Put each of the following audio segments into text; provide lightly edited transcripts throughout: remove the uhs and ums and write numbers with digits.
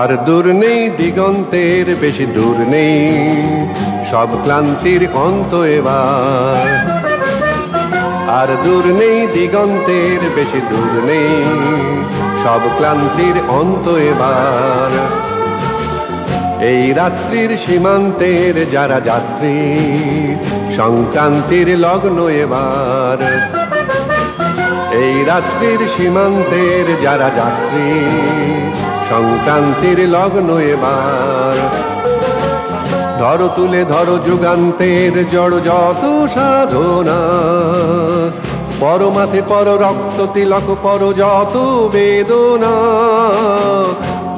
আর দূর নেই দিগন্তের বেশি দূর নেই, সব ক্লান্তির অন্ত এবার। আর দূর নেই দিগন্তের বেশি দূর নেই, সব ক্লান্তির অন্ত এবার। এই রাত্রির সীমান্তের যারা যাত্রী, সংক্রান্তির লগ্ন এবার। এই রাত্রির সীমান্তের যারা যাত্রী, সংক্রান্তির লগ্ন এবার। ধরো তুলে ধরো যুগান্তের জড় যত সাধনা, পরমাথে পর রক্ত তিলক পর যত বেদনা।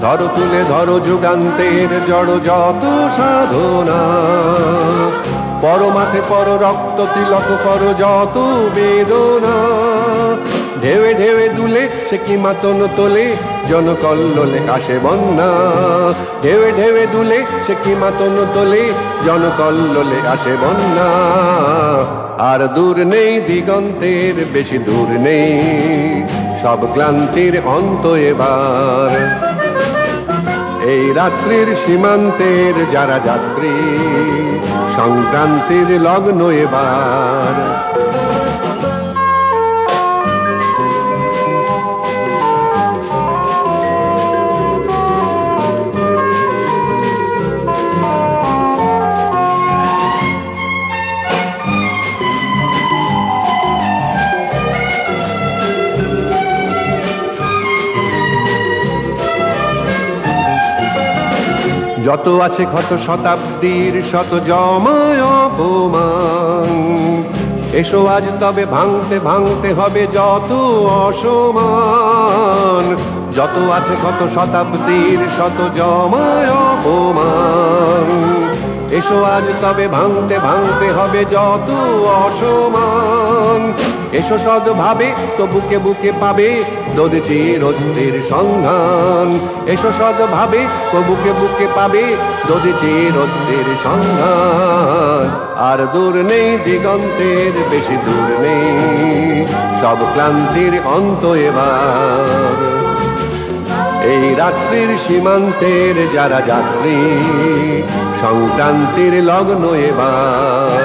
ধরো তুলে ধরো যুগান্তের জড় যত সাধনা, পরমাথে পর রক্ত তিলক পর যত বেদনা। ঢেউে ঢেউে দুলে সে কি মাতন তোলে, জনকল্লোলে আসে বন্যা। ঢেউে ঢেউে দুলে সে কি মাতন তোলে, জনকল্লোলে আসে বন্যা। আর দূর নেই দিগন্তের বেশি দূর নেই, সব ক্লান্তির অন্ত এবার। এই রাত্রির সীমান্তের যারা যাত্রী, সংক্রান্তির লগ্ন এবার। যত আছে ক্ষত শতাব্দীর শত জমায় অপমান, এসো আজ তবে ভাঙতে ভাঙতে হবে যত অসমান। যত আছে ক্ষত শতাব্দীর শত জমায় অপমান, এসো আজ তবে ভাঙতে ভাঙতে হবে যত অসমান। এসো সদ্ভাবে তো বুকে বুকে পাবে দধিচি রোদ্রের সন্ধান। এসো সদ্ভাবে তো বুকে বুকে পাবে দধিচি রোদ্রের সন্ধান। আর দূর নেই দিগন্তের বেশি দূর নেই, সব ক্লান্তির অন্ত এবার। এই রাত্রির সীমান্তের যারা যাত্রী, সংক্রান্তির লগ্ন এবার।